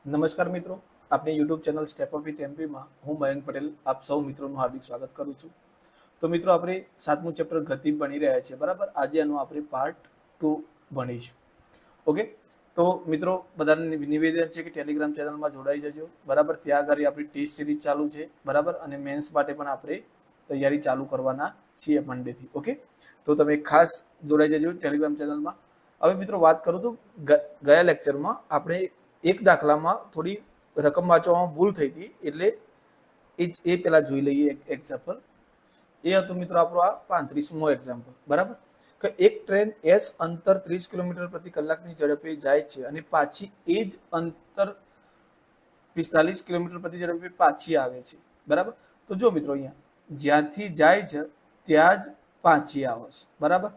નમસ્કાર મિત્રો, આપણી YouTube channel step up with એમપીમાં હું મયંક પટેલ આપ સૌ મિત્રોનું હાર્દિક સ્વાગત કરું છું. તો મિત્રો, આપણે 7મું ચેપ્ટર ગતિ ભણી રહ્યા છીએ, બરાબર. આજે એનું આપણે પાર્ટ 2 ભણીશું. ઓકે, તો મિત્રો બધાને નિવેદન છે કે ટેલિગ્રામ ચેનલમાં જોડાઈ જજો, બરાબર. ત્યાં આગળ આપણી ટેસ્ટ સિરીઝ ચાલુ છે, બરાબર, અને મેન્સ માટે પણ આપણે તૈયારી ચાલુ કરવાના છીએ મંડેથી. ઓકે, તો તમે ખાસ જોડાઈ જજો ટેલિગ્રામ ચેનલમાં. હવે મિત્રો વાત કરું તો ગયા લેક્ચરમાં આપણે એક દાખલામાં થોડી રકમ વાંચવામાં ભૂલ થઈ હતી, એટલે એ પહેલા જોઈ લઈએ એક એક્ઝામ્પલ. એ હતું મિત્રો આપણો આ 35મો એક્ઝામ્પલ, બરાબર. કે એક ટ્રેન એસ અંતર 30 કિલોમીટર પ્રતિ કલાકની ઝડપે જાય છે અને પાછી એ જ અંતર 45 કિલોમીટર પ્રતિ ઝડપે પાછી આવે છે, બરાબર. તો જો મિત્રો, અહીંયા જ્યાંથી જાય છે ત્યાં જ પાછી આવે છે, બરાબર.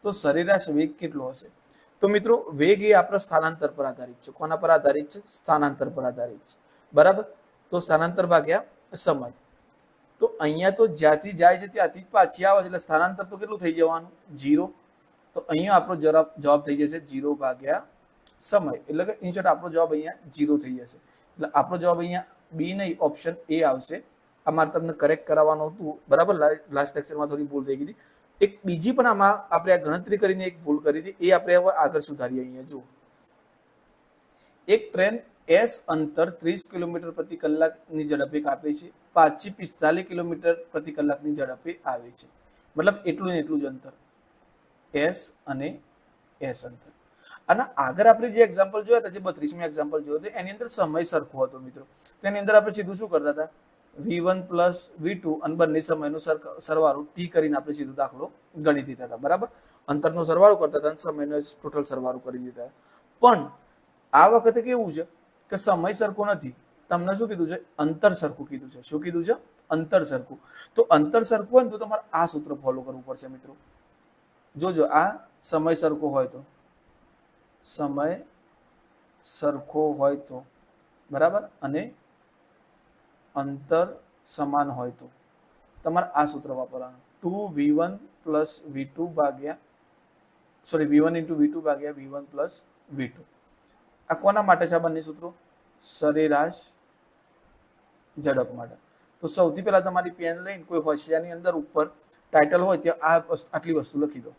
તો સરેરાશ વેગ કેટલો હશે? તો મિત્રો, વેગ એ આપણા સ્થાનાંતર પર આધારિત છે. કોના પર આધારિત છે? સ્થાનાંતર પર આધારિત છે, બરાબર. તો સ્થાનાંતર ભાગ્યા સમય. તો અહીંયા તો જ્યાંથી જાય છે ત્યાંથી પાછી આવે છે, એટલે સ્થાનાંતર તો કેટલું થઈ જવાનું? 0. તો અહીંયા આપણો જવાબ થઈ જશે 0 ભાગ્યા સમય, એટલે કે ઇન શોર્ટ આપણો જવાબ અહીંયા 0 થઈ જશે. એટલે આપણો જવાબ અહીંયા બી નહીં, ઓપ્શન એ આવશે. આ મારે તમને કરેક્ટ કરાવવાનું હતું, બરાબર. લાસ્ટ લેક્ચરમાં થોડી ભૂલ થઈ ગઈ હતી. એક બીજી પણ આમાં આપણે આ ગણતરી કરીને એક ભૂલ કરી હતી, એ આપણે હવે આગળ સુધારીએ. અહીંયા જુઓ, એક ટ્રેન એસ અંતર 30 કિલોમીટર પ્રતિ કલાકની ઝડપે કાપે છે, પાછી 45 કિલોમીટર પ્રતિ કલાકની ઝડપે આવે છે. મતલબ એટલું ને એટલું જ અંતર, એસ અને એસ અંતર. અને આગળ આપણે જે એક્ઝામ્પલ જોયા હતા, જે 32મી એક્ઝામ્પલ જોયો હતો, એની અંદર સમય સરખો હતો મિત્રો. તેની અંદર આપણે સીધું શું કરતા હતા? V1 પ્લસ V2 અને બંને સમયનો સરવાળો ટી કરીને આપણે સીધો દાખલો ગણી દીધા હતા, બરાબર. અંતરનો સરવાળો કરતા હતા અને સમયનો ટોટલ સરવાળો કરી દીધા. પણ આ વખતે કેવું છે કે સમય સરખો નથી, તમને શું કીધું છે? અંતર સરખું કીધું છે. શું કીધું છે? અંતર સરખું. તો અંતર સરખું હોય ને તો તમારે આ સૂત્ર ફોલો કરવું પડશે મિત્રો. જોજો, આ સમય સરખો હોય તો, સમય સરખો હોય તો, બરાબર, અને અંતર સમાન હોય તો તમારે આ સૂત્ર વાપરવાનું. 2V1 પ્લસ V2 ભાગ્યા V1 ઇન્ટુ V2 ભાગ્યા V1 પ્લસ V2. આ કોના માટે છે? આ બંને સૂત્રો સરેરાશ ઝડપ માટે. તો સૌથી પહેલા તમારી પેન લઈને કોઈ હોશિયારની અંદર ઉપર ટાઇટલ હોય ત્યાં આટલી વસ્તુ લખી દો,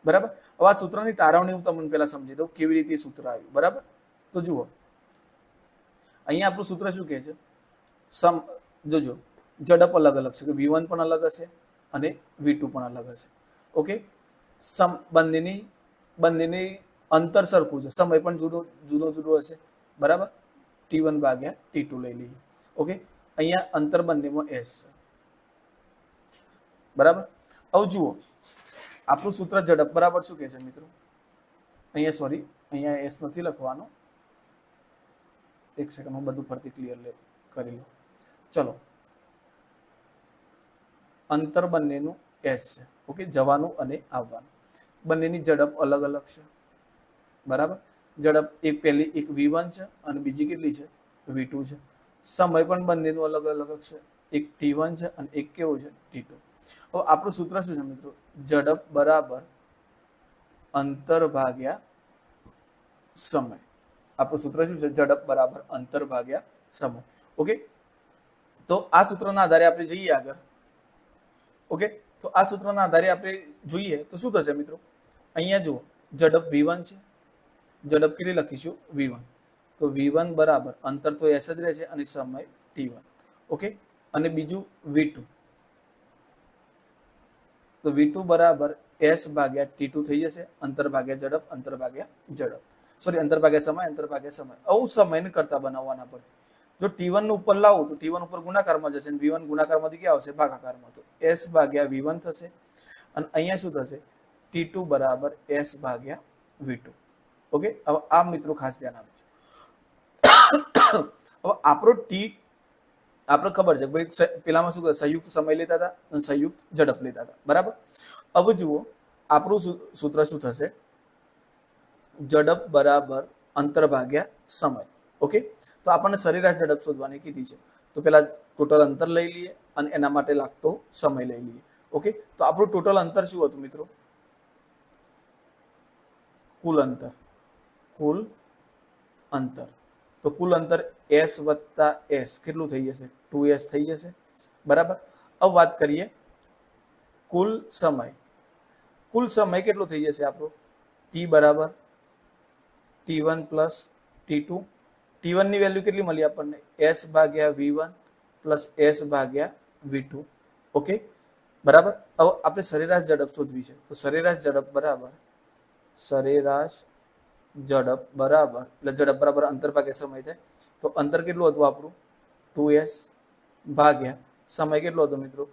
બરાબર. હવે આ સૂત્રની તારવણી હું તમને પહેલા સમજી દઉં કેવી રીતે સૂત્ર આવ્યું, બરાબર. તો જુઓ, અહીંયા આપણું સૂત્ર શું કહે છે? જોજો, ઝડપ અલગ અલગ છે, કે V1 પણ અલગ હશે અને V2 પણ અલગ હશે. ઓકે, બંનેની અંતર સરખું છે, સમય પણ જુદો હશે, બરાબર. T1 ભાગ્યા T2 લઈ લઈએ. ઓકે, અહીંયા અંતર બંનેમાં S છે, બરાબર. હવે જુઓ, આપણું સૂત્ર ઝડપ બરાબર શું કહે છે મિત્રો? અહીંયા S નથી લખવાનો. એક સેકન્ડ, હું બધું ફરતી ક્લિયર કરી લો. ચલો, અંતર બંનેનું S છે. ઓકે, જવાનું અને આવવાનું. બંનેની ઝડપ અલગ અલગ છે, બરાબર. ઝડપ એક V1 છે અને બીજી કેટલી છે? V2 છે. સમય પણ બંનેનું અલગ અલગ છે, એક T1 છે અને એક કેવું છે? T2. હવે આપણું સૂત્ર શું છે મિત્રો? ઝડપ બરાબર અંતર ભાગ્યા સમય. આપણું સૂત્ર શું છે? ઝડપ બરાબર અંતર ભાગ્યા સમય. ઓકે, તો આ સૂત્રના આધારે આપણે જઈએ આગળ. ઓકે, તો આ સૂત્રના આધારે આપણે જોઈએ તો શું થશે મિત્રો? અહીંયા જુઓ, ઝડપ V1 છે, ઝડપ કેટલી લખીશું? V1. તો V1 બરાબર અંતર તો S જ રહેશે અને સમય T1. ઓકે, અને બીજું V2. તો V2 બરાબર S ભાગ્યા T2 થઈ જશે. અંતર ભાગ્યા ઝડપ, અંતર ભાગ્યા ઝડપ, અંતર ભાગ્યા સમય, અંતર ભાગ્યા સમય. આવું સમયને કરતા બનાવવાના પરથી. જો T1 નું ઉપર લાવું તો T1 ઉપર ગુણાકારમાં જશે, V1 ગુણાકારમાંથી ક્યાં આવશે? ભાગાકારમાં. તો S ભાગ્યા V1 થશે અને અહીંયા શું થશે? T2 બરાબર S ભાગ્યા V2. ઓકે, હવે આ મિત્રો ખાસ ધ્યાન આપજો. હવે આપણે ખબર છે ભાઈ, પેલામાં શું સંયુક્ત સમય લેતા હતા અને સંયુક્ત ઝડપ લેતા હતા, બરાબર. હવે જુઓ, આપણું સૂત્ર શું થશે? ઝડપ બરાબર અંતર ભાગ્યા સમય. ઓકે, તો આપણને સરેરાશ ઝડપ શોધવાની કીધી છે. તો પેલા ટોટલ અંતર લઈ લઈએ અને એના માટે લાગતો સમય લઈ લઈએ. ઓકે, તો આપણું ટોટલ અંતર શું હતું મિત્રો? કુલ અંતર તો કુલ અંતર s વત્તા s કેટલું થઈ જશે? 2s થઈ જશે, બરાબર. હવે વાત કરીએ કુલ સમય. કુલ સમય કેટલો થઈ જશે આપણો? t બરાબર t1 પ્લસ t2. t1 ની વેલ્યુ કેટલી મળી આપણને? s ભાગ્યા v1 પ્લસ s ભાગ્યા v2. ઓકે, બરાબર. હવે આપણે સરેરાશ ઝડપ શોધવી છે, તો સરેરાશ ઝડપ બરાબર એટલે ઝડપ બરાબર અંતર ભાગ્યા સમય થાય. તો અંતર કેટલું હતું આપણું? 2s ભાગ્યા સમય કેટલો હતો મિત્રો?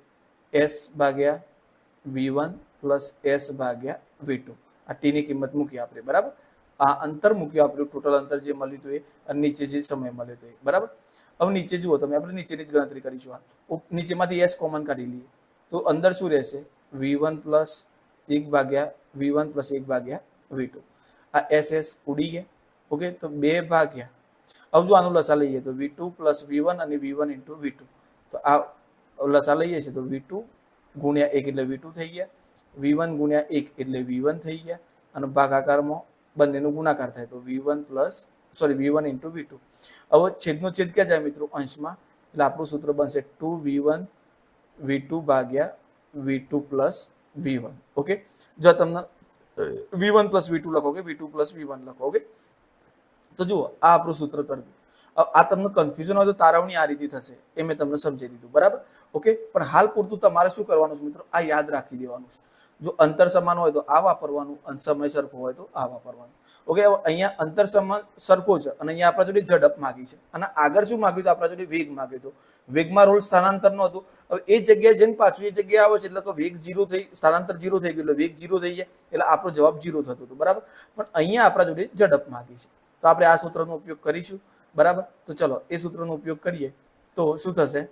s ભાગ્યા v1 પ્લસ s ભાગ્યા v2. આ t ની કિંમત મૂકી આપણે, બરાબર. આ અંતર મૂક્યું આપણે, ટોટલ અંતર જે મળ્યું હતું એ, અને નીચે જે સમય મળ્યો હતો એ, બરાબર. હવે નીચે જુઓ તમે, આપણે નીચેની જ ગણતરી કરીશું. નીચેમાંથી s કોમન કાઢી લઈએ તો અંદર શું રહેશે? v1 પ્લસ 1 ભાગ્યા v1 પ્લસ 1 ભાગ્યા v2. આ s ઉડી ગયા. ઓકે, તો 2 ભાગ્યા, હવે જો આનું લસા લઈએ તો v2 પ્લસ v1 અને v1 ઇન્ટુ v2. તો આ લસા લઈએ છીએ તો v2 ગુણ્યા 1 એટલે v2 થઈ ગયા, v1 ગુણ્યા 1 એટલે v1 થઈ ગયા, અને ભાગાકારમાં બંનેનો ગુણાકાર થાય તો v1 ઇન્ટુ v2. હવે છેદનો છેદ ક્યાં જાય મિત્રો? અંશમાં. એટલે આપણું સૂત્ર બનશે 2v1 v2 ભાગ્યા v2 પ્લસ v1. ઓકે, જો તમને v1 પ્લસ v2 લખો કે v2 પ્લસ v1 લખો. ઓકે, તો જુઓ આ આપણું સૂત્ર તરફ. આ તમને કન્ફ્યુઝન હોય તો તારવણી આ રીતે થશે, એ મેં તમને સમજાવી દીધું, બરાબર. ઓકે, પણ હાલ પૂરતું તમારે શું કરવાનું છે મિત્રો? આ યાદ રાખી દેવાનું છે. જો અંતર સમાન હોય તો આ વાપરવાનું, અને સમય સરખો હોય તો આ વાપરવાનું. ઓકે, હવે અહીંયા અંતર સમાન સરખો છે અને અહીંયા આપણા જોડે ઝડપ માગી છે, અને આગળ શું માગ્યું હતું? આપણા જોડે વેગ માગ્યો હતો. વેગમાં રોલ સ્થાનાંતર નો હતું. હવે એ જગ્યાએ જઈને પાછું એ જગ્યાએ આવે છે એટલે કે વેગ 0 થઈ, સ્થાનાંતર 0 થઈ ગયું, એટલે વેગ 0 થઈ જાય, એટલે આપણો જવાબ 0 થતો હતો, બરાબર. પણ અહીંયા આપણા જોડે ઝડપ માગી છે, તો આપણે આ સૂત્રનો ઉપયોગ કરીશું, બરાબર. તો ચલો એ સૂત્રનો ઉપયોગ કરીએ તો શું થશે?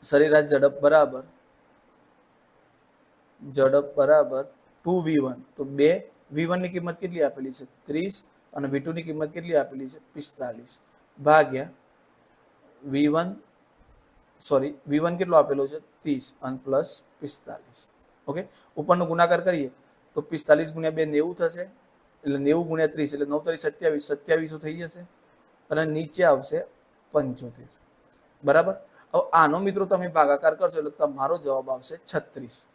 સરેરાશ ઝડપ બરાબર 2v1. તો 2v1 ની કિંમત કેટલી આપેલી છે? 30, અને v2 ની કિંમત કેટલી આપેલી છે? 45 ભાગ્યા v1 કેટલો આપેલો છે? 30 અને પ્લસ 45. ઓકે, ઉપરનો ગુણાકાર કરીએ તો 45 ગુણ્યા 2 90 થશે, એટલે 90 ગુણ્યા 30 એટલે 9 તારી 27 થઈ જશે, અને નીચે આવશે 75, બરાબર. હવે આનો મિત્રો તમે ભાગાકાર કરશો એટલે તમારો જવાબ આવશે 36.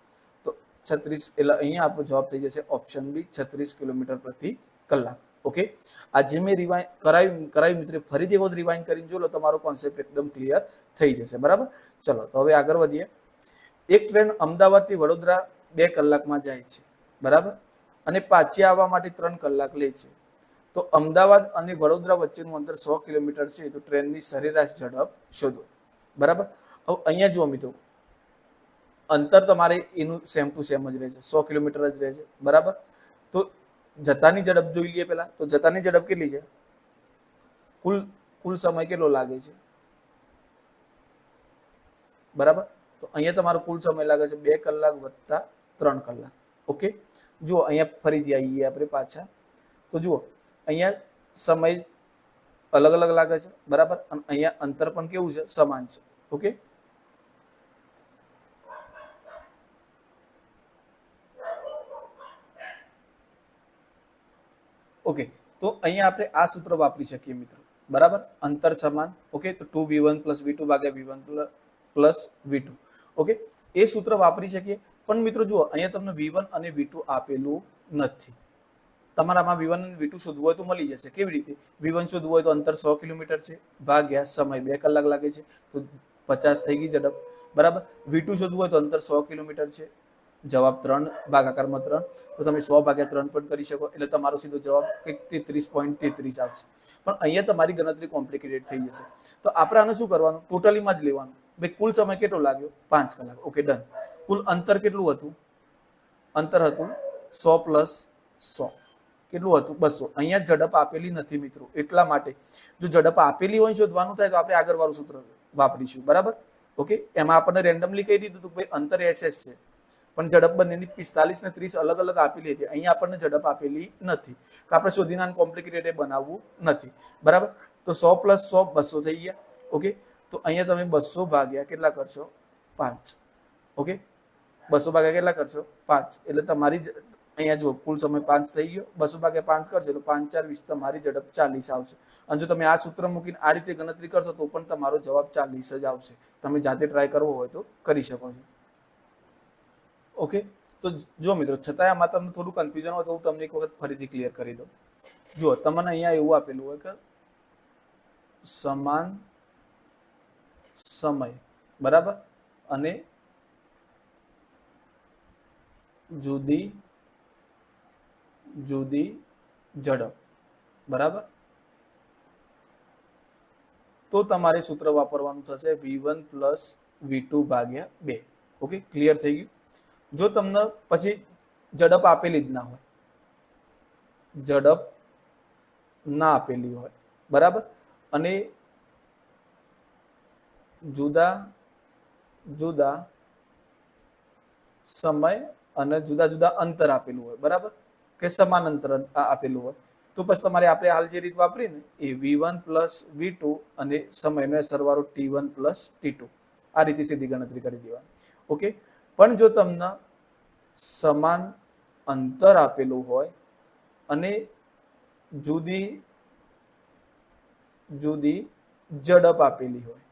તો 36 એટલે અહીંયા આપણો જવાબ થઈ જશે ઓપ્શન બી, 36 કિલોમીટર પ્રતિ કલાક. ઓકે, આજે મેં કરાવ્યું મિત્રો, ફરીથી વખત રિવાઇન્ડ કરીને જો લો, તમારો કોન્સેપ્ટ એકદમ ક્લિયર થઈ જશે, બરાબર. ચલો તો હવે આગળ વધીએ. એક ટ્રેન અમદાવાદથી વડોદરા 2 કલાકમાં જાય છે, બરાબર, અને પાછી આવવા માટે 3 કલાક લે છે. તો અમદાવાદ અને વડોદરા વચ્ચેનું અંતર 100 કિલોમીટર છે. તો ટ્રેનની સરેરાશ ઝડપ શોધો, બરાબર. હવે અહીંયા જુઓ મિત્રો, અંતર તમારે એનું સેમ ટુ સેમ જ રહેશે, 100 કિલોમીટર જ રહેશે, બરાબર. તો જતાની ઝડપ જોઈ લઈએ પહેલા. તો જતાની ઝડપ કેટલી છે? કુલ સમય કેટલો લાગે છે? બરાબર. તો અહીંયા તમારો કુલ સમય લાગે છે 2 કલાક વત્તા 3 કલાક. ઓકે, જુઓ અહીંયા ફરીથી આવીએ આપણે પાછા. તો જુઓ અહીંયા સમય અલગ અલગ લાગે છે, બરાબર, અને અહીંયા અંતર પણ કેવું છે? સમાન છે. ઓકે, ઓકે, તો અહીંયા આપણે આ સૂત્ર વાપરી શકીએ મિત્રો, બરાબર. અંતર સમાન. ઓકે, તો 2v1 પ્લસ v2 ભાગ્યા v1 પ્લસ v2. ઓકે, એ સૂત્ર વાપરી શકીએ. પણ મિત્રો જુઓ, અહીંયા તમને v1 અને v2 આપેલું નથી. તમારામાં v1 અને v2 શોધવું હોય તો મળી જશે. કેવી રીતે? v1 શોધવું હોય તો અંતર 100 કિલોમીટર છે, ભાગ્યા સમય 2 કલાક લાગે છે, તો 50 થઈ ગઈ ઝડપ, બરાબર. v2 શોધવું હોય તો અંતર 100 કિલોમીટર છે, જવાબ 3 ભાગાકારમાં 3, તો તમે 100 ભાગ્યા 3 પણ કરી શકો, એટલે તમારો સીધો જવાબ કંઈક 33.33 આવશે. પણ અહીંયા તમારી ગણતરી કોમ્પ્લિકેટેડ થઈ જશે. તો આપણે આનું શું કરવાનું? ટોટલીમાં જ લેવાનું. ભાઈ કુલ સમય કેટલો લાગ્યો? 5 કલાક. Okay, done. કુલ અંતર કેટલું હતું? અંતર હતું 100 પ્લસ 100, કેટલું હતું? 200. અહીંયા ઝડપ આપેલી નથી મિત્રો, એટલા માટે જો ઝડપ આપેલી હોય શોધવાનું થાય તો આપણે આગળ વાળું સૂત્ર વાપરીશું, બરાબર. ઓકે, એમાં આપણને રેન્ડમલી કહી દીધું હતું કે ભાઈ અંતર SS છે, પણ ઝડપ બંનેની 45 ને 30 અલગ અલગ આપેલી હતી. અહીંયા આપણને ઝડપ આપેલી નથી, કે આપણે શોધીને કોમ્પ્લિકેટેડ બનાવવું નથી, બરાબર. તો 100 પ્લસ 100 200 થઈ ગયા. ઓકે, તો અહીંયા તમે 200 ભાગ્યા કેટલા કરશો? 5. ઓકે, 200 ભાગ્યા કેટલા કરશો? 5. એટલે તમારી અહીંયા જુઓ કુલ સમય 5 થઈ ગયો, 200 ભાગ્યા 5 કરશો એટલે 5 4 20, તમારી ઝડપ 40 આવશે. અને જો તમે આ સૂત્ર મૂકીને આ રીતે ગણતરી કરશો તો પણ તમારો જવાબ 40 જ આવશે. તમે જાતે ટ્રાય કરવો હોય તો કરી શકો છો. ઓકે, તો જો મિત્રો છતાં આમાં તમને થોડું કન્ફ્યુઝન હોય તો હું તમને એક વખત ફરીથી ક્લિયર કરી દઉં. જો તમને અહીંયા એવું આપેલું હોય કે સમાન સમય, બરાબર, અને જુદી જુદી ઝડપ, બરાબર, તો તમારે સૂત્ર વાપરવાનું થશે v1 પ્લસ v2 ભાગ્યા 2. ઓકે, ક્લિયર થઈ ગયું. જો તમને પછી ઝડપ આપેલી જ ના હોય, ઝડપ ના આપેલી હોય, બરાબર, અને જુદા જુદા સમય અને જુદા જુદા અંતર આપેલું હોય, બરાબર, કે સમાન અંતર આપેલું હોય, તો પછી તમારે આપણે હાલ જે રીત વાપરીને એ v1 પ્લસ v2 અને સમયનો સરવાળો t1 પ્લસ t2 આ રીતે સીધી ગણતરી કરી દેવાની. ઓકે, પણ જો તમને સમાન અંતર આપેલું હોય અને જુદી જુદી ઝડપ આપેલી હોય,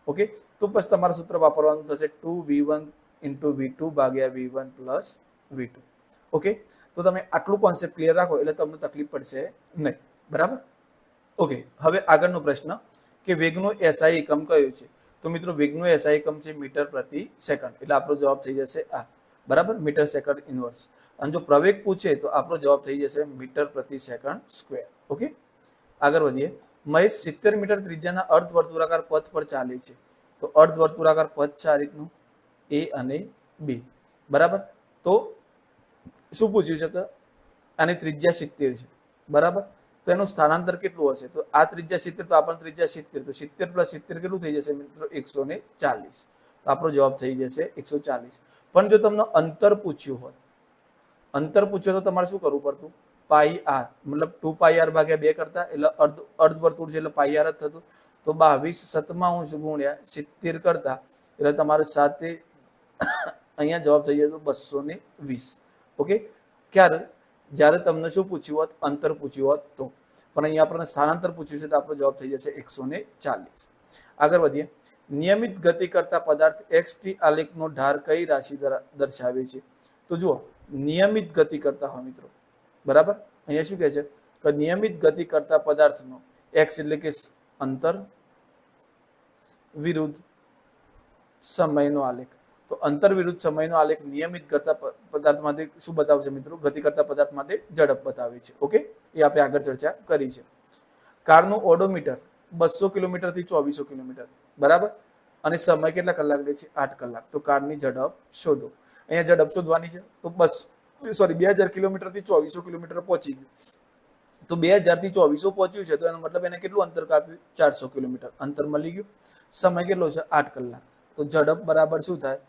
ઓકે, તો પછી તમારું સૂત્ર વાપરવાનું થશે 2v1 ઇન્ટુ v2 ભાગ્યા v1 પ્લસ v2. ઓકે, તો તમે આટલું કોન્સેપ્ટ ક્લિયર રાખો એટલે તમને તકલીફ પડશે નહીં, બરાબર. ઓકે, હવે આગળનો પ્રશ્ન કે વેગનો એસઆઈ એકમ કયો છે? તો મિત્રો વેગનો એસઆઈ એકમ છે મીટર પ્રતિ સેકન્ડ, એટલે આપણો જવાબ થઈ જશે આ, બરાબર, મીટર સેકન્ડ ઇનવર્સ. અને જો પ્રવેગ પૂછે તો આપણો જવાબ થઈ જશે મીટર પ્રતિ સેકન્ડ સ્ક્વેર. ઓકે, આગળ વધીએ. મહેશ 70 મીટર ત્રિજ્યાના અર્ધવર્તુળાકાર પથ પર ચાલે છે. તો અર્ધવર્તુળાકાર પથ છે આ રીતનું એ અને બી, બરાબર. તો શું પૂછ્યું છે કે આની ત્રિજ્યા 70 છે, બરાબર, તો એનું સ્થાનાંતર કેટલું હશે? તો આ ત્રિજ્યા 70, તો આપણને ત્રિજ્યા 70, તો 70 પ્લસ 70 કેટલું થઈ જશે મિત્રો? 140. તો આપણો જવાબ થઈ જશે 140. પણ જો તમને અંતર પૂછ્યું હોય, અંતર પૂછ્યું તો તમારે શું કરવું પડતું? પાઈ આર, મતલબ 2 પાઈ આર ભાગ્યા 2 કરતા, એટલે અર્ધવર્તુળ છે એટલે પાઈ આર જ થતું. તો 22/7 ગુણ્યા 70 કરતા એટલે તમારે સાથે અહીંયા જવાબ થઈ જતો 220. ઓકે, ક્યારે? જ્યારે તમને શું પૂછ્યું હોત? અંતર પૂછ્યું હોત તો. પણ અહીંયા આપણને સ્થાનાંતર પૂછ્યું છે તો આપણો જવાબ થઈ જશે 140. આગળ વધીએ. નિયમિત ગતિ કરતા પદાર્થ xt આલેખનો ઢાર કઈ રાશિ દર્શાવે છે? તો જુઓ, નિયમિત ગતિ કરતા હોય મિત્રો, બરાબર, અહીંયા શું કહે છે કે નિયમિત ગતિ કરતા પદાર્થનો x એટલે કે અંતર વિરુદ્ધ સમયનો આલેખ. તો અંતર વિરુદ્ધ સમયનો આલેખ નિયમિત કરતા પદાર્થ માટે શું બતાવશે મિત્રો? ગતિ કરતા પદાર્થ માટે ઝડપ બતાવે છે. ઓકે, એ આપણે આગળ ચર્ચા કરી છે. કારનું ઓડોમીટર 200 કિલોમીટર થી 2400 કિલોમીટર, બરાબર, અને સમય કેટલા કલાક લે છે? 8 કલાક. તો કારની ઝડપ શોધો. અહીંયા ઝડપ શોધવાની છે. તો 2000 કિલોમીટર થી 2400 કિલોમીટર પહોંચી ગયું. તો 2000 થી 2400 પહોંચ્યું છે તો એનો મતલબ એને કેટલું અંતર કાપ્યું? 400 કિલોમીટર અંતર મળી ગયું. સમય કેટલો છે? 8 કલાક. તો ઝડપ બરાબર શું થાય?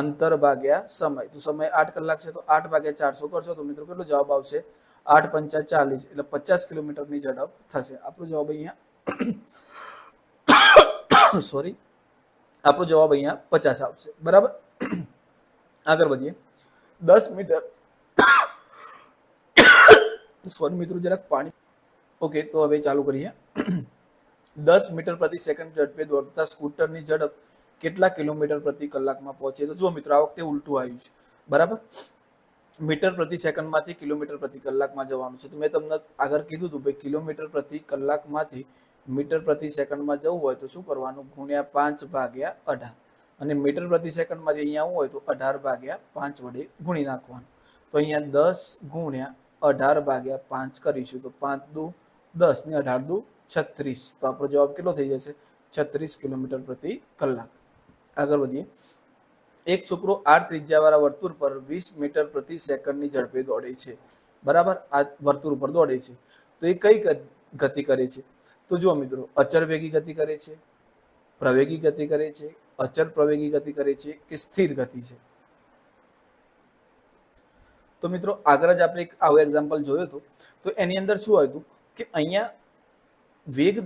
અંતર ભાગ્યા સમય. તો સમય 8 કલાક છે તો 8 ભાગ્યા 400 કરશો તો મિત્રો કેટલો જવાબ આવશે? 8 પંચા 40, એટલે 50 કિલોમીટરની ઝડપ થશે. આપણો જવાબ અહીંયા સોરી, આપણો જવાબ અહીંયા 50 આવશે, બરાબર. આગળ વધીએ. 10 મીટર સોરી મિત્રો, જરાક પાણી. ઓકે, તો હવે ચાલુ કરીએ. 10 મીટર પ્રતિ સેકન્ડ ઝડપે દોડતા સ્કૂટરની ઝડપ કેટલા કિલોમીટર પ્રતિ કલાકમાં પહોંચે? તો જુઓ મિત્રો, આ વખતે ઉલટું આવ્યું છે, બરાબર. મીટર પ્રતિ સેકન્ડમાંથી કિલોમીટર પ્રતિ કલાકમાં જવાનું છે. તો મેં તમને આગળ કીધું હતું ભાઈ, કિલોમીટર પ્રતિ કલાકમાંથી મીટર પ્રતિ સેકન્ડમાં જવું હોય તો શું કરવાનું? ગુણ્યા 5 ભાગ્યા 18. અને મીટર પ્રતિ સેકન્ડમાંથી અહીંયા આવવું હોય તો 18 ભાગ્યા 5 વડે ગુણી નાખવાનું. તો અહીંયા 10 ગુણ્યા 18 ભાગ્યા 5 કરીશું તો 5 દુ 10 ને 18 દુ 36. તો આપણો જવાબ કેટલો થઈ જશે? 36 કિલોમીટર પ્રતિ કલાક. આગળ વધીએ. એક છોકરો 8 ત્રિજ્યાવાળા વર્તુળ પર 20 મીટર પ્રતિ સેકન્ડની ઝડપે દોડે છે, બરાબર. આ વર્તુળ પર દોડે છે તો એ કઈ ગતિ કરે છે? તો જુઓ મિત્રો, અચળ વેગી ગતિ કરે છે, પ્રવેગી ગતિ કરે છે, અચળ પ્રવેગી ગતિ કરે છે કે સ્થિર ગતિ છે? તો મિત્રો, આગળ જ આપણે એક આવું એક્ઝામ્પલ જોયું હતું. તો એની અંદર શું હતું કે અહીંયા વેગ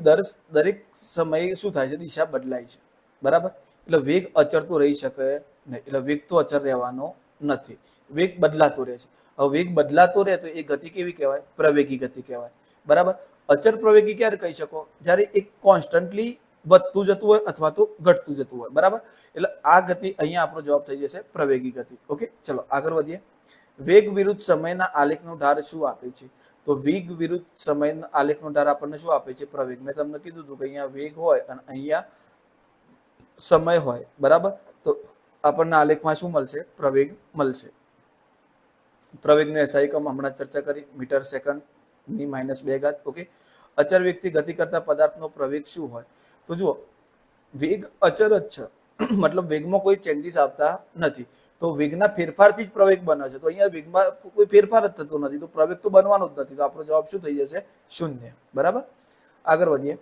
દરેક સમયે શું થાય છે? દિશા બદલાય છે, બરાબર. એટલે વેગ અચળ તો રહી શકે નહીં, એટલે વેગ તો અચળ રહેવાનો નથી, વેગ બદલાતો રહે છે. હવે વેગ બદલાતો રહે તો એ ગતિ કેવી કહેવાય? પ્રવેગી ગતિ કહેવાય, બરાબર. અચર પ્રવેગી ક્યારે કહી શકો? જ્યારે એક કોન્સ્ટન્ટલી વધતું જતું હોય અથવા તો ઘટતું જતું હોય, બરાબર. એટલે આ ગતિ અહીંયા આપણો જવાબ થઈ જશે પ્રવેગી ગતિ. ઓકે, ચલો આગળ વધીએ. વેગ વિરુદ્ધ સમયના આલેખનો ઢાળ શું આપે છે? તો વેગ વિરુદ્ધ સમયના આલેખનો ઢાળ આપણને શું આપે છે? પ્રવેગ. મેં તમને કીધું હતું કે અહીંયા વેગ હોય અને અહીંયા સમય હોય, બરાબર. તો આપણને આલેખમાં શું મળશે? પ્રવેગ મળશે. પ્રવેગનો એસઆઈ એકમ હમણાં ચર્ચા કરી, મીટર સેકન્ડની -2 ઓકે. અચર વેગથી ગતિ કરતા પદાર્થનો પ્રવેગ શું હોય? તો જુઓ, વેગ અચર જ છે, મતલબ વેગમાં કોઈ ચેન્જીસ આવતા નથી. તો વેગના ફેરફારથી જ પ્રવેગ બને છે. તો અહીંયા વેગમાં કોઈ ફેરફાર જ થતો નથી, તો પ્રવેગ તો બનવાનો જ નથી. તો આપણો જવાબ શું થઈ જશે? 0. બરાબર. આગળ વધીએ.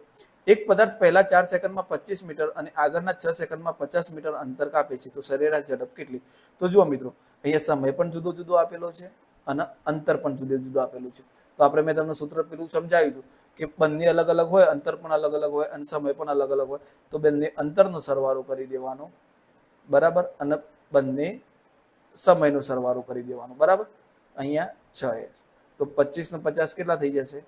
એક પદાર્થ પહેલા 4 સેકન્ડમાં 25 મીટર અને આગળના 6 સેકન્ડમાં 50 મીટર અંતર કાપે છે, તો સરેરાશ ઝડપ કેટલી? તો જુઓ મિત્રો, અહીંયા સમય પણ જુદો જુદો આપેલો છે અને અંતર પણ જુદો જુદો આપેલું છે. તો આપણે મેં તમને સૂત્ર પેલું સમજાવ્યું હતું કે બંને અલગ અલગ હોય, અંતર પણ અલગ અલગ હોય અને સમય પણ અલગ અલગ હોય. તો બંને અંતરનો સરવાળો કરી દેવાનો, બરાબર, અને બંને સમયનો સરવાળો કરી દેવાનો, બરાબર. અહીંયા 6s, તો 25 ને 50 કેટલા થઈ જશે?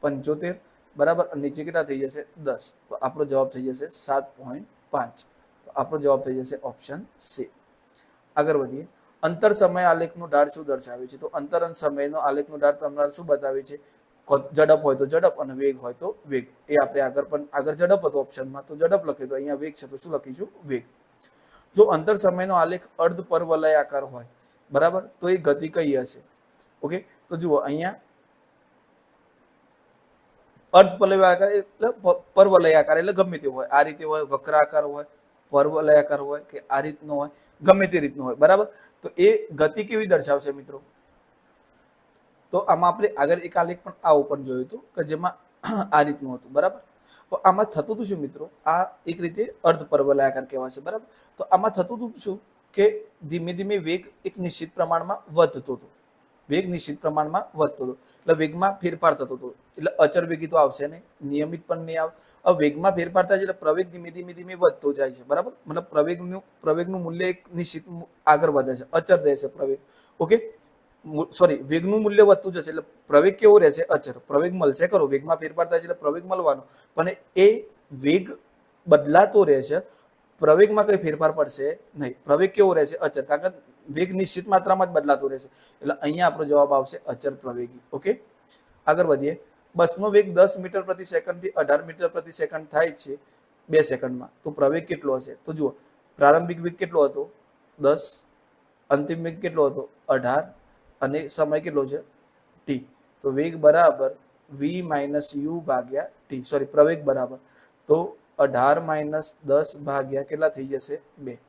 75, બરાબર. અને નીચે કેટલા થઈ જશે? 10. તો આપણો જવાબ થઈ જશે 7.5. તો આપણો જવાબ થઈ જશે ઓપ્શન સી. આગળ વધીએ. અંતર સમય આલેખનો ઢાળ શું દર્શાવે છે? તો અંતર અને સમયનો આલેખનો ઢાળ તમારે શું બતાવે છે? ઝડપ હોય તો ઝડપ અને વેગ હોય તો વેગ. એ આપણે આગળ ઝડપ હતો ઓપ્શનમાં, તો ઝડપ લખીએ. તો અહીંયા વેગ છે, તો શું લખીશું? વેગ. જો અંતર સમયનો આલેખ અર્ધ પરવલયાકાર હોય, બરાબર, તો એ ગતિ કઈ હશે? ઓકે, તો જુઓ અહીંયા અર્ધ પરવલયાકાર એટલે ગમે તે હોય, આ રીતે હોય, વક્રાકાર હોય, પરવલયાકાર હોય કે આ રીતનો હોય, ગમે તે રીતનો હોય, બરાબર. તો એ ગતિ કેવી દર્શાવશે મિત્રો? તો આમાં આપણે આગળ એક આલેખ પણ આવું પણ જોયું હતું કે જેમાં આ રીતનું હતું, બરાબર. તો આમાં થતું હતું શું મિત્રો? આ એક રીતે અર્ધ પરવલયાકાર કહેવાશે, બરાબર. તો આમાં થતું હતું શું કે ધીમે ધીમે વેગ એક નિશ્ચિત પ્રમાણમાં વધતો હતો. વેગ નિશ્ચિત પ્રમાણમાં વધતો હતો એટલે વેગમાં ફેરફાર થતો હતો. એટલે અચર વેગી તો આવશે નહીં, નિયમિત પણ નહીં આવે. હવે વેગમાં ફેરફાર થાય છે એટલે પ્રવેગ ધીમે ધીમે ધીમે વધતો જાય છે, બરાબર. મતલબ પ્રવેગનું મૂલ્ય એક નિશ્ચિત આગળ વધે છે, અચર રહેશે પ્રવેગ. ઓકે, સોરી, વેગનું મૂલ્ય વધતું જશે એટલે પ્રવેગ કેવો રહેશે? અચર. પ્રવેગ મળશે ખરો, વેગમાં ફેરફાર થાય છે એટલે પ્રવેગ મળવાનો, પણ એ વેગ બદલાતો રહેશે, પ્રવેગમાં કઈ ફેરફાર પડશે નહીં. પ્રવેગ કેવો રહેશે? અચર, કારણ કે વેગ નિશ્ચિત માત્રામાં જ બદલાતો રહેશે. એટલે અહીંયા આપણો જવાબ આવશે અચર પ્રવેગી. ઓકે, આગળ વધીએ. બસનો વેગ 10 મીટર પ્રતિ સેકન્ડથી 18 મીટર પ્રતિ સેકન્ડ થાય છે 2 સેકન્ડમાં, તો પ્રવેગ કેટલો હશે? તો જુઓ, પ્રારંભિક વેગ કેટલો હતો? 10, અંતિમ વેગ કેટલો હતો? 18, અને સમય કેટલો છે? ટી. તો વેગ બરાબર v - u ભાગ્યા ટી, સોરી, પ્રવેગ બરાબર, તો 18 - 10 ભાગ્યા કેટલા થઈ જશે? 2.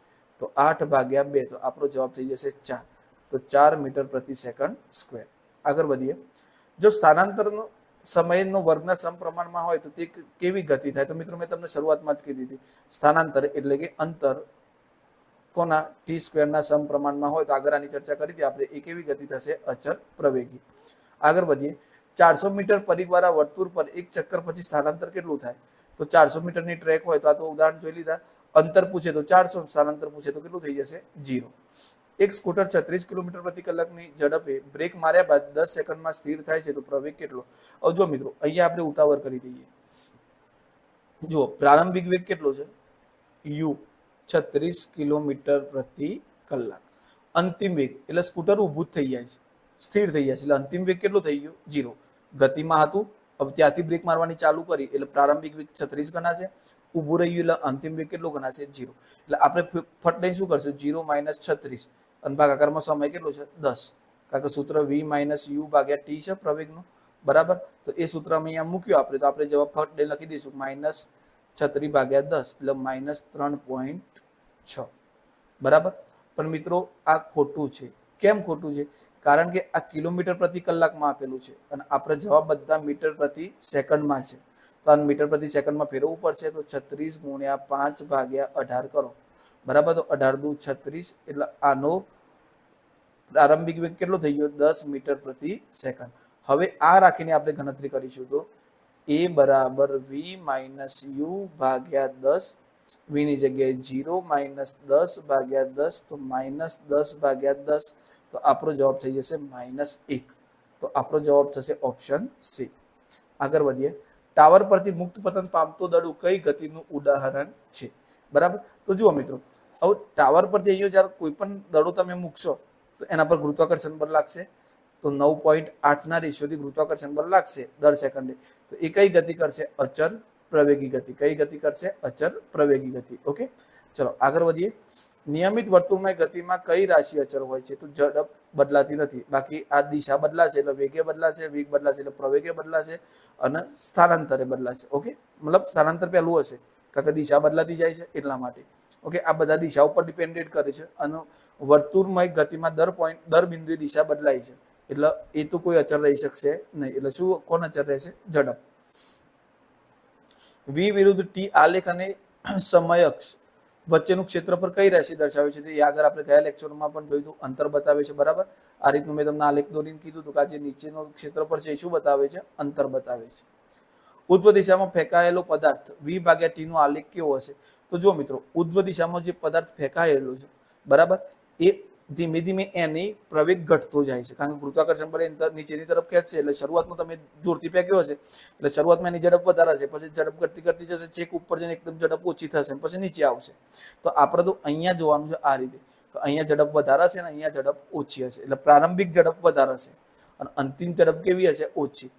તો 8 ભાગ્યા 2, તો આપણો જવાબ થઈ જશે 4. તો 4 મીટર પ્રતિ સેકન્ડ સ્ક્વેર. આગળ વધીએ. જો સ્થાનાંતરનો સમયનો વર્ગના સમપ્રમાણમાં હોય તો તે કેવી ગતિ થાય? તો મિત્રો મેં તમને શરૂઆતમાં જ કીધી હતી, સ્થાનાંતર એટલે કે અંતર કોના? ટી સ્ક્વેરના સમપ્રમાણમાં હોય તો આગળ આની ચર્ચા કરી હતી આપણે. એ કેવી ગતિ થશે? અચર પ્રવેગી. આગળ વધીએ. 400 મીટર પરિઘવાળા વર્તુળ પર એક ચક્કર પછી સ્થાનાંતર કેટલું થાય? તો 400 મીટરની ટ્રેક હોય તો આ તો ઉદાહરણ જોઈ લીધા. અંતર પૂછે તો 400, સ્થાનાંતર પૂછે તો કેટલું થઈ જશે? 0. એક સ્કૂટર 36 કિલોમીટર પ્રતિ કલાકની ઝડપે બ્રેક માર્યા બાદ 10 સેકન્ડમાં સ્થિર થાય છે, તો પ્રવેગ કેટલો? હવે જો મિત્રો, અહીંયા આપણે ઉતાવળ કરી દઈએ. જુઓ, પ્રારંભિક વેગ કેટલો છે? u, 36 કિલોમીટર પ્રતિ કલાક. અંતિમ વેગ એટલે સ્કૂટર ઊભું જ થઈ જાય છે, સ્થિર થઈ જાય છે, એટલે અંતિમ વેગ કેટલો થઈ ગયો? 0. ગતિમાં હતું, હવે ત્યાંથી બ્રેક મારવાની ચાલુ કરી એટલે પ્રારંભિક વેગ 36 ગણાશે, ઊભું રહ્યું એટલે અંતિમ વેગ કેટલો ગણાશે? 0. એટલે આપણે ફટ લઈને શું કરશું? 0 - 36 અને ભાગાકારમાં સમય કેટલો છે? 10, કારણ કે સૂત્ર v - u ભાગ્યા ટી છે પ્રવેગનું, બરાબર. તો એ સૂત્ર અમે અહીંયા મૂક્યું આપણે, તો આપણે જવાબ ફટ લઈને લખી દઈશું -36 ભાગ્યા 10 એટલે -3.6, બરાબર. પણ મિત્રો આ ખોટું છે. કેમ ખોટું છે? કારણ કે આ કિલોમીટર પ્રતિ કલાકમાં આપેલું છે અને આપણે જવાબ બધા મીટર પ્રતિ સેકન્ડમાં છે. તો આ મીટર પ્રતિ સેકન્ડમાં ફેરવવું પડશે. તો 36 × 5 ભાગ્યા 18 કરો, બરાબર. તો 18 દુ 36, એટલે આનો પ્રારંભિક વેગ કેટલો થઈ ગયો? 10 મીટર પ્રતિ સેકન્ડ. હવે આ રાખીને આપણે ગણતરી કરીશું તો a બરાબર v - u ભાગ્યા 10, v ની જગ્યાએ 0 - 10 ભાગ્યા 10, તો -10 ભાગ્યા 10, તો આપણો જવાબ થઈ જશે -1. તો આપણો જવાબ થશે ઓપ્શન સી. આગળ વધીએ. ટાવર પરથી મુક્ત પતન પામતો દડું કઈ ગતિનું ઉદાહરણ છે? બરાબર. તો જુઓ મિત્રો, હવે ટાવર પરથી અહીંયા જ્યારે કોઈ પણ દડો તમે મૂકશો તો એના પર ગુરુત્વાકર્ષણ બળ લાગશે. તો 9.8ના રેશિયોથી ગુરુત્વાકર્ષણ બળ લાગશે દર સેકન્ડે. તો એ કઈ ગતિ કરશે? અચળ પ્રવેગી ગતિ. કઈ ગતિ કરશે? અચળ પ્રવેગી ગતિ. ઓકે, ચલો આગળ વધીએ. નિયમિત વર્તુળમય ગતિમાં કઈ રાશિ અચળ હોય છે? તો ઝડપ બદલાતી નથી, બાકી આ દિશા બદલાશે એટલે વેગે બદલાશે, વેગ બદલાશે એટલે પ્રવેગે બદલાશે અને સ્થાનાંતરે બદલાશે. ઓકે, મતલબ સ્થાનાંતર પહેલું હશે કારણ કે દિશા બદલાતી જાય છે એટલા માટે. ઓકે, આ બધા દિશા ઉપર ડિપેન્ડેડ કરે છે અને વર્તુળમય ગતિમાં દર બિંદુએ દિશા બદલાય છે એટલે એ તો કોઈ અચળ રહી શકશે નહીં. એટલે શું કોણ અચળ રહેશે? ઝડપ. વી વિરુદ્ધ ટી આલેખ અને સમય અક્ષ વચ્ચેનું ક્ષેત્રફળ કઈ રાશિ દર્શાવે છે? એ આગળ આપણે ગયા લેક્ચરમાં પણ જોયું હતું, અંતર બતાવે છે. બરાબર, આ રીતનું મેં તમને આલેખ દોરીને કીધું હતું કે આ જે નીચેનું ક્ષેત્રફળ છે એ શું બતાવે છે? અંતર બતાવે છે. ઉધ્વ દિશામાં ફેંકાયેલો પદાર્થ વી ભાગ્યા ટી નો આલેખ કેવો હશે? તો જો મિત્રો, ઉધ્વ દિશામાં જે પદાર્થ ફેંકાયેલો છે બરાબર, એ ધીમે ધીમે એની પ્રવેગ ઘટતો જાય છે કારણ કે ગુરુત્વાકર્ષણ બળ નીચેની તરફ ખેંચશે. એટલે શરૂઆતમાં તમે જોરથી ફેંક્યો હશે એટલે શરૂઆતમાં એની ઝડપ વધારે હશે, પછી ઝડપ ઘટતી ઘટતી જશે, ચેક ઉપર જઈને એકદમ ઝડપ ઓછી થશે, પછી નીચે આવશે. તો આપણે તો અહીંયા જોવાનું છે આ રીતે, તો અહીંયા ઝડપ વધારે હશે ને અહીંયા ઝડપ ઓછી હશે. એટલે પ્રારંભિક ઝડપ વધારે હશે અને અંતિમ ઝડપ કેવી હશે? ઓછી.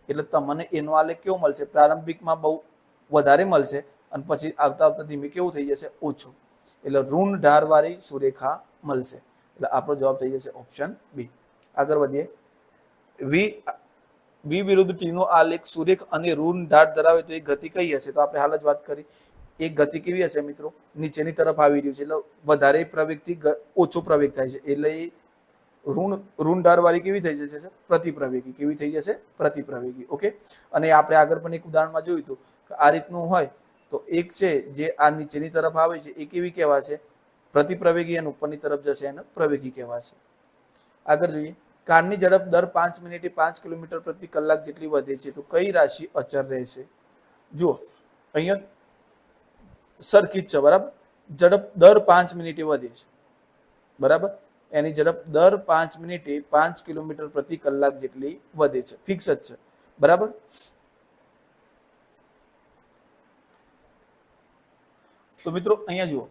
એટલે તમને એનો આલેખ કેવો મળશે? પ્રારંભિકમાં બહુ વધારે મળશે અને પછી આવતા આવતા ધીમે કેવું થઈ જશે? ઓછું. એટલે ઋણ ઢારવાળી સુરેખા મળશે. એટલે આપણો જવાબ થઈ જશે ઓપ્શન બી. આગળ વધીએ. વી વિરુદ્ધ ટી નો આલેખ સુરેખ અને ઋણ ઢાળ ધરાવે તો એ ગતિ કઈ હશે? તો આપણે હાલ જ વાત કરી, એક ગતિ કેવી હશે મિત્રો? નીચેની તરફ આવી રહ્યું છે એટલે વધારે પ્રવેગથી ઓછો પ્રવેગ થાય છે એટલે એ ઋણ ઢાળવાળી કેવી થઈ જશે? પ્રતિપ્રવેગી. કેવી થઈ જશે? પ્રતિપ્રવેગી. ઓકે, અને આપણે આગળ પણ એક ઉદાહરણમાં જોયું હતું કે આ રીતનું હોય તો એક છે જે આ નીચેની તરફ આવે છે એ કેવી કહેવાશે? પ્રતિપ્રવેગી, અને ઉપરની તરફ જશે એને પ્રવેગી કહેવાશે. આગળ જોઈએ. કારની ઝડપ દર 5 મિનિટે 5 કિલોમીટર પ્રતિ કલાક જેટલી વધે છે તો કઈ રાશિ અચળ રહેશે? જુઓ, અહીંયા સરખી જ છે બરાબર, ઝડપ દર 5 મિનિટે વધે છે બરાબર, એની ઝડપ દર 5 મિનિટે 5 કિલોમીટર પ્રતિ કલાક જેટલી વધે છે, ફિક્સ જ છે બરાબર. તો મિત્રો અહીંયા જુઓ,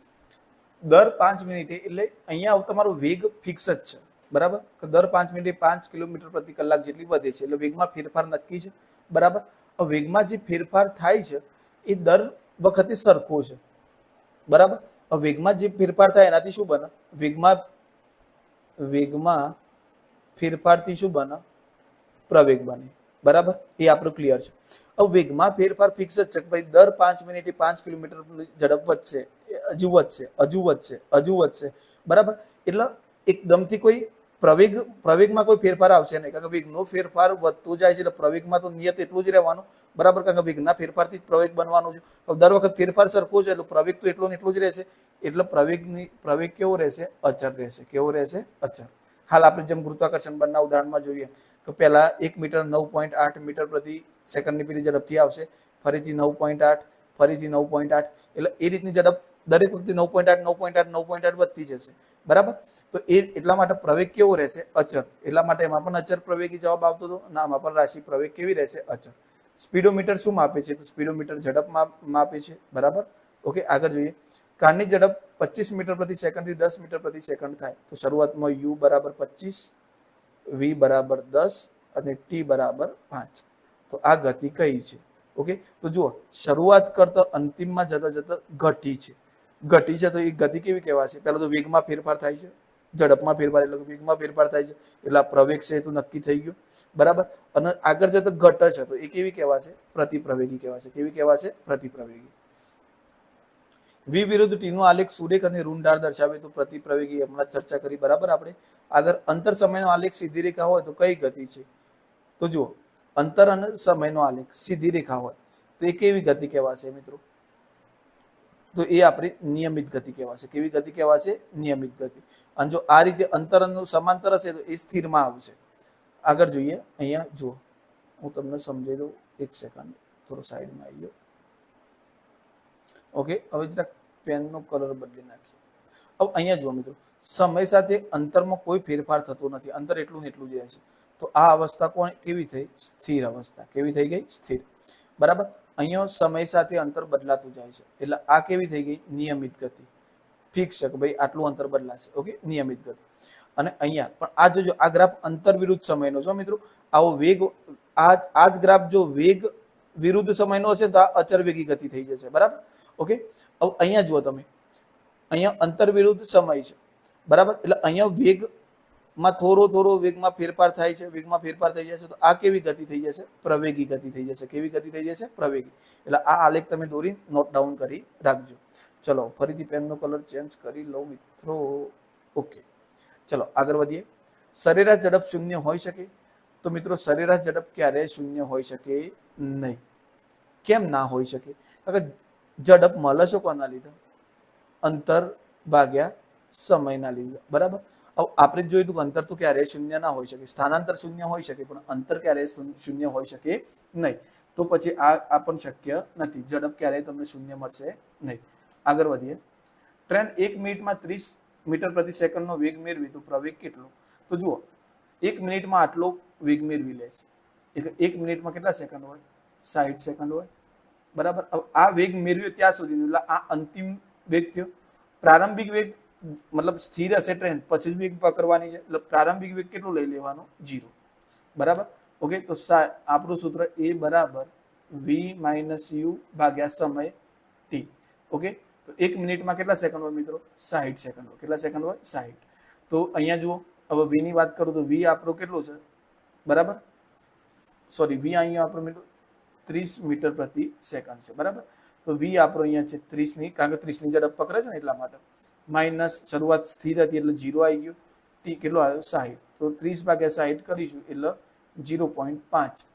દર 5 મિનિટે એટલે અહીંયા તમારો વેગ ફિક્સ જ છે બરાબર, દર 5 મિનિટે 5 કિલોમીટર પ્રતિ કલાક જેટલી વધે છે એટલે વેગમાં ફેરફાર નક્કી છે બરાબર. વેગમાં જે ફેરફાર થાય છે એ દર વખતે સરખો છે બરાબર. વેગમાં જે ફેરફાર થાય એનાથી શું બને? વેગમાં ફેરફારથી શું બને? પ્રવેગ બને બરાબર. એ આપણું ક્લિયર છે. હવે વેગમાં ફેરફાર ફિક્સ જ છે કે ભાઈ દર 5 મિનિટે 5 કિલોમીટર ઝડપ વધશે, હજુ વધશે બરાબર. એટલે એકદમથી કોઈ પ્રવેગમાં કોઈ ફેરફાર આવશે નહીં કારણ કે વેગનો ફેરફાર વધતો જાય છે એટલે પ્રવેગમાં તો નિયત એટલું જ રહેવાનું બરાબર, કારણ કે વેગના ફેરફારથી જ પ્રવેગ બનવાનો છે. દર વખત ફેરફાર સરખો છે એટલે પ્રવેગ તો એટલો ને એટલો જ રહેશે એટલે પ્રવેગ કેવો રહેશે? અચળ રહેશે. કેવો રહેશે? અચળ. હાલ આપણે જેમ ગુરુત્વાકર્ષણ બળના ઉદાહરણમાં જોઈએ કે પહેલા 1 મીટર 9.8 મીટર પ્રતિ સેકન્ડની પેલી ઝડપથી આવશે, ફરીથી 9.8, ફરીથી 9.8, એટલે એ રીતની ઝડપ દરેક વખતે 9.8 વધતી જશે બરાબર. તો એ એટલા માટે પ્રવેગ કેવો રહેશે? અચળ. એટલા માટે એમાં પણ અચળ પ્રવેગી જવાબ આવતો હતો અને આમાં પણ રાશિ પ્રવેગ કેવી રહેશે? અચળ. સ્પીડોમીટર શું માપે છે? તો સ્પીડોમીટર ઝડપ માપે છે બરાબર. ઓકે, આગળ જોઈએ. કારની ઝડપ 25 મીટર પ્રતિ સેકન્ડથી 10 મીટર પ્રતિ સેકન્ડ થાય તો શરૂઆતમાં u બરાબર 25, v બરાબર 10 અને t બરાબર 5. તો આ ગતિ કઈ છે? ઓકે, તો જુઓ, શરૂઆત કરતા અંતિમમાં જતા જતા ઘટી છે તો એ ગતિ કેવી કહેવાશે? પહેલા તો વેગમાં ફેરફાર થાય છે, ઝડપમાં ફેરફાર એટલે વેગમાં ફેરફાર થાય છે એટલે આ પ્રવેગ છે એ તો નક્કી થઈ ગયું બરાબર. અને આગળ જતા ઘટે છે તો એ કેવી કહેવાશે? પ્રતિપ્રવેગી કહેવાશે. કેવી કહેવાશે? પ્રતિપ્રવેગી. વી વિરુદ્ધ ટી નો આલેખ સુરેખ અને ઋણ ઢાળ દર્શાવે તો પ્રતિપ્રવેગી, હમણાં ચર્ચા કરી બરાબર આપણે. આગળ અંતર સમયનો આલેખ સીધી રેખા હોય તો કઈ ગતિ છે? તો જુઓ, અંતર અને સમયનો આલેખ સીધી રેખા હોય તો એ કેવી ગતિ કહેવાશે મિત્રો? તો એ આપણી નિયમિત ગતિ કહેવાશે. કેવી ગતિ કહેવાશે? નિયમિત ગતિ. અને જો આ રીતે અંતર સમાંતર હશે તો એ સ્થિરમાં આવશે. આગળ જોઈએ. અહીંયા જુઓ, હું તમને સમજાવી દઉં, એક સેકન્ડ, થોડો સાઈડમાં આવી ગયો. ઓકે, હવે જરાક પેનનો કલર બદલી નાખીએ. હવે અહીંયા જુઓ મિત્રો, સમય સાથે અંતરમાં કોઈ ફેરફાર થતો નથી, અંતર એટલું ને એટલું જ રહે છે. તો આ અવસ્થા કોણ કેવી થઈ? સ્થિર અવસ્થા. કેવી થઈ ગઈ? સ્થિર. બરાબર. અહીંયા સમય સાથે અંતર બદલાતું જાય છે, એટલે આ કેવી થઈ ગઈ? નિયમિત ગતિ. ફિક્સ છે કે ભાઈ આટલું અંતર બદલાશે. ઓકે, નિયમિત ગતિ. અને અહીંયા પણ આ જોજો, આ ગ્રાફ અંતર વિરુદ્ધ સમયનો છે મિત્રો. આવો વેગ, આ જ ગ્રાફ જો વેગ વિરુદ્ધ સમયનો હશે તો આ અચર વેગી ગતિ થઈ જશે. બરાબર. ઓકે, હવે અહીંયા જુઓ તમે, અહીંયા અંતર વિરુદ્ધ સમય છે. બરાબર. એટલે અહીંયા વેગમાં થોડો વેગમાં ફેરફાર થાય છે, વેગમાં ફેરફાર થઈ જશે તો આ કેવી ગતિ થઈ જશે? પ્રવેગી ગતિ થઈ જશે. કેવી ગતિ થઈ જશે? પ્રવેગી. એટલે આ આલેખ તમે દોરી નોટ ડાઉન કરી રાખજો. ચલો ફરીથી પેનનો કલર ચેન્જ કરી લો મિત્રો. ઓકે, ચલો આગળ વધીએ. સરેરાશ ઝડપ શૂન્ય હોઈ શકે? તો મિત્રો સરેરાશ ઝડપ ક્યારેય શૂન્ય હોઈ શકે નહીં. કેમ ના હોઈ શકે? કારણ કે ઝડપ મળે છે કોના લીધે? અંતર ભાગ્યા સમયના લીધે. બરાબર. હવે આપણે જ જોયું કે અંતર તો ક્યારેય શૂન્ય ના હોઈ શકે. સ્થાનાંતર શૂન્ય હોઈ શકે પણ અંતર ક્યારેય શૂન્ય હોઈ શકે નહીં. તો પછી આ પણ શક્ય નથી. ઝડપ ક્યારેય તમને શૂન્ય મળશે નહીં. આગળ વધીએ. ટ્રેન 1 મિનિટમાં 30 મીટર પ્રતિ સેકન્ડનો વેગ મેળવી તો પ્રવેગ કેટલો? તો જુઓ, 1 મિનિટમાં આટલો વેગ મેળવી લે છે. 1 મિનિટમાં કેટલા સેકન્ડ હોય? 60 સેકન્ડ હોય. બરાબર. આ વેગ મેળવ્યો ત્યાં સુધી, એટલે આ અંતિમ વેગ થયો. પ્રારંભિક વેગ મતલબ સ્થિર હશે ટ્રેન, પછી જ વેગ પકડવાની છે. એટલે પ્રારંભિક વેગ કેટલો લઈ લેવાનો? 0. બરાબર. ઓકે, તો આપણું સૂત્ર એ બરાબર v માઇનસ યુ ભાગ્યા સમય t. ઓકે, તો 1 મિનિટમાં કેટલા સેકન્ડ હોય મિત્રો? 60 સેકન્ડ હોય. કેટલા સેકન્ડ હોય? 60. તો અહીંયા જુઓ, હવે v ની વાત કરું તો v આપણો કેટલો છે? બરાબર, સોરી, v અહીંયા આપણો મિત્રો 30 મીટર પ્રતિ સેકન્ડ છે. બરાબર. તો v આપણો અહીંયા છે 30 ની, કારણ કે 30 ની ઝડપ પકડે છે ને એટલા માટે. માઇનસ શરૂઆત સ્થિર હતી એટલે 0 આવી ગયો. t કેટલો આવ્યો? 60. તો 30 ભાગ્યા 60 કરીશું એટલે 0.5.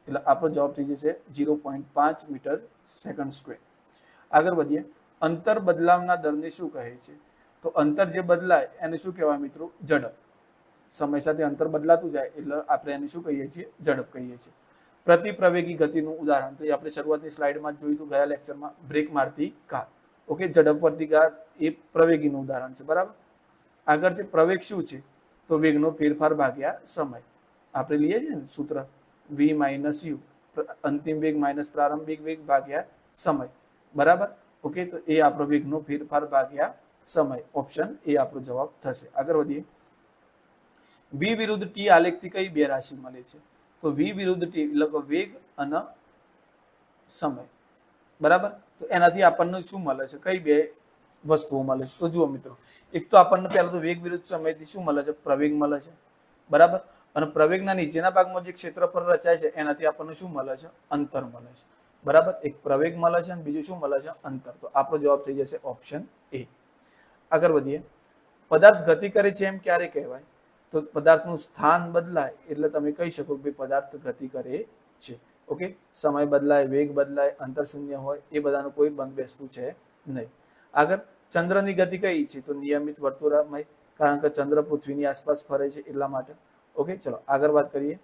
એટલે આપણો જવાબ થઈ જશે 0.5 મીટર સેકન્ડ સ્ક્વેર. આગળ વધીએ. અંતર બદલાવના દરને શું કહે છે? તો અંતર જે બદલાય એને શું કહેવાય મિત્રો? ઝડપ. સમય સાથે અંતર બદલાતું જાય એટલે આપણે એને શું કહીએ છીએ? ઝડપ કહીએ છીએ. પ્રતિ પ્રવેગી ગતિનું ઉદાહરણ તો આપણે શરૂઆતની સ્લાઇડમાં જોયું હતું, ગયા લેક્ચરમાં, બ્રેક મારતી કાર. ઓકે, ઝડપ પરથી કાર એ પ્રવેગીનું ઉદાહરણ છે. બરાબર. આગળ છે પ્રવેગ શું છે? તો વેગનો ફેરફાર ભાગ્યા સમય. આપણે લઈએ છીએ ને સૂત્ર v માઇનસ યુ, અંતિમ વેગ માઇનસ પ્રારંભિક વેગ ભાગ્યા સમય. બરાબર. ઓકે, તો એ આપણો વેગનો ફેરફાર ભાગ્યા સમય. ઓપ્શન એ આપણો જવાબ થશે. આગળ વધીએ. v વિરુદ્ધ t આલેખથી કઈ બે રાશિ મળે છે? તો v વિરુદ્ધ t એટલે વેગ અને સમય. બરાબર. તો એનાથી આપણને શું મળે છે? કઈ બે વસ્તુઓ મળે છે? તો જુઓ મિત્રો, એક તો આપણને પહેલા તો વેગ વિરુદ્ધ સમયથી શું મળે છે? પ્રવેગ મળે છે. બરાબર. અને પ્રવેગના નીચેના ભાગમાં જે ક્ષેત્રફળ રચાય છે એનાથી આપણને શું મળે છે? અંતર મળે છે. બરાબર. એક પ્રવેગ મળે છે અને બીજું શું મળે છે? અંતર. તો આપણો જવાબ થઈ જશે ઓપ્શન એ. આગળ વધીએ. પદાર્થ ગતિ કરે છે એમ ક્યારે કહેવાય? તો પદાર્થનું સ્થાન બદલાય એટલે તમે કહી શકો કે પદાર્થ ગતિ કરે છે. ઓકે, સમય બદલાય, વેગ બદલાય, અંતર શૂન્ય હોય, એ બધાનું કોઈ બંધ બેસતું છે નહીં. આગળ, ચંદ્રની ગતિ કઈ છે? તો નિયમિત વર્તુળામય, કારણ કે ચંદ્ર પૃથ્વીની આસપાસ ફરે છે એટલા માટે. ઓકે, ચલો આગળ વાત કરીએ.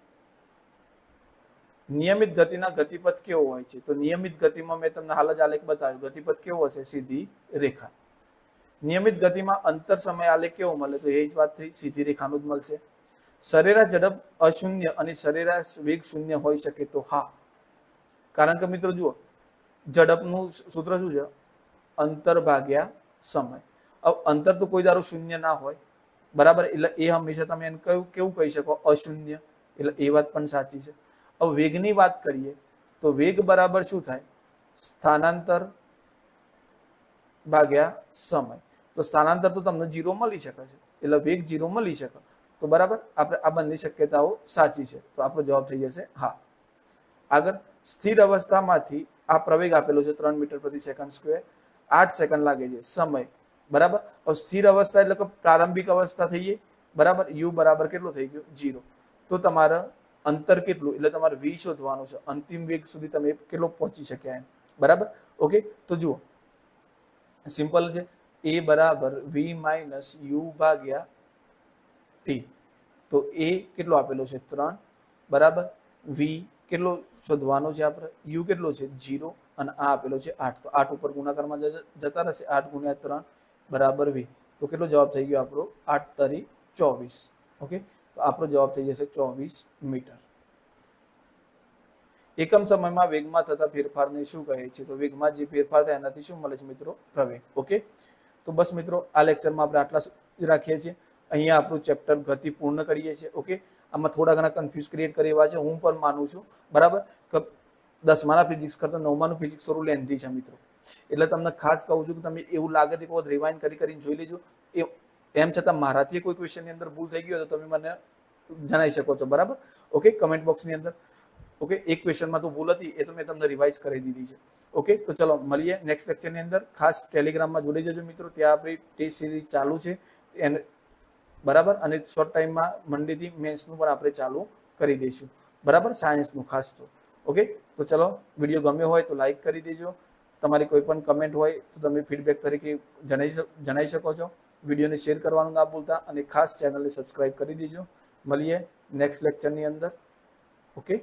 નિયમિત ગતિના ગતિપથ કેવો હોય છે? તો નિયમિત ગતિમાં મેં તમને હાલ જ આલેખ બતાવ્યો. ગતિપથ કેવો હશે? સીધી રેખા. નિયમિત ગતિમાં અંતર સમય આલેખ કેવો મળે? તો એ જ વાત થઈ, સીધી રેખાનું જ મળશે. સરેરાશ ઝડપ અશૂન્ય અને સરેરાશ વેગ શૂન્ય હોઈ શકે? તો હા, કારણ કે મિત્રો જુઓ, ઝડપનું સૂત્ર શું છે? અંતર ભાગ્યા સમય. હવે અંતર તો કોઈ દારો શૂન્ય ના હોય. બરાબર. એટલે એ હંમેશા તમે એને કેવું કહી શકો? અશૂન્ય. એટલે એ વાત પણ સાચી છે. હવે વેગની વાત કરીએ તો વેગ બરાબર શું થાય? સ્થાનાંતર ભાગ્યા સમય. તો સ્થાનાંતર તો તમને 0 મળી શકે છે, એટલે વેગ 0 મળી શકે. તો બરાબર, આપણે આ બંને શક્યતાઓ સાચી છે. તો આપણો જવાબ થઈ જશે હા. આગળ, સ્થિર અવસ્થામાંથી આ પ્રવેગ આપેલો છે 3 મીટર પ્રતિ સેકન્ડ સ્ક્વેર. 8 સેકન્ડ લાગે છે સમય. બરાબર. હવે સ્થિર અવસ્થા એટલે કે પ્રારંભિક અવસ્થા થઈ ગઈ. બરાબર. યુ બરાબર કેટલો થઈ ગયો? 0. તો તમારે અંતર કેટલું? એટલે તમારે v શોધવાનું છે. અંતિમ વેગ સુધી તમે કેટલો પહોંચી શક્યા એમ. બરાબર. ઓકે, તો જુઓ, સિમ્પલ છે. a બરાબર v માઇનસ યુ ભાગ્યા t. તો a કેટલો આપેલો છે? 3. બરાબર. v કેટલો શોધવાનો છે આપણે? u કેટલો છે? 0. અને આ આપેલો છે 8. તો 8 ઉપર ગુણાકારમાં જતા રહેશે. 8 ગુણ્યા 3 બરાબર v. તો કેટલો જવાબ થઈ ગયો આપણો? 8 તરી 24. ઓકે, તો આપણો જવાબ થઈ જશે 24 મીટર. એકમ સમયમાં વેગમાં થતા ફેરફારને શું કહે છે? તો વેગમાં જે ફેરફાર થાય એનાથી શું મળે છે મિત્રો? પ્રવેગ. ઓકે, તો બસ મિત્રો આ લેક્ચરમાં આપણે આટલા સુધી રાખીએ છીએ. અહીંયા આપણું ચેપ્ટર ગતિ પૂર્ણ કરીએ છીએ. ઓકે, આમાં થોડા ઘણા કન્ફ્યુઝ ક્રિએટ કરી એવા છે, હું પણ માનું છું. બરાબર, 10માના ફિઝિક્સ કરતા 9માનું ફિઝિક્સ થોડું લેન્ધી છે મિત્રો. એટલે તમને ખાસ કહું છું કે તમે એવું લાગે છે કે રિવાઇન્ડ કરીને જોઈ લેજો. એમ છતાં મારાથી કોઈ ક્વેશ્ચનની અંદર ભૂલ થઈ ગઈ હોય તો તમે મને જણાવી શકો છો. બરાબર, ઓકે, કમેન્ટ બોક્સની અંદર. ઓકે, એક ક્વેશ્ચનમાં તો ભૂલ હતી, એ તો મેં તમને રિવાઇઝ કરી દીધી છે. ઓકે, તો ચલો મળીએ નેક્સ્ટ લેક્ચરની અંદર. ખાસ ટેલિગ્રામમાં જોડી જજો મિત્રો, ત્યાં આપણી ટેસ્ટ સિરીઝ ચાલુ છે એને. બરાબર, અને શોર્ટ ટાઈમમાં મંડેથી મેન્સનું પણ આપણે ચાલુ કરી દઈશું. બરાબર, સાયન્સનું ખાસ તો. ઓકે, તો ચલો, વિડીયો ગમ્યો હોય તો લાઈક કરી દેજો. તમારી કોઈ પણ કમેન્ટ હોય તો તમે ફીડબેક તરીકે જણાવી શકો છો. વિડીયોને શેર કરવાનું ના ભૂલતા, અને ખાસ ચેનલને સબસ્ક્રાઇબ કરી દેજો. મળીએ નેક્સ્ટ લેક્ચરની અંદર. ઓકે.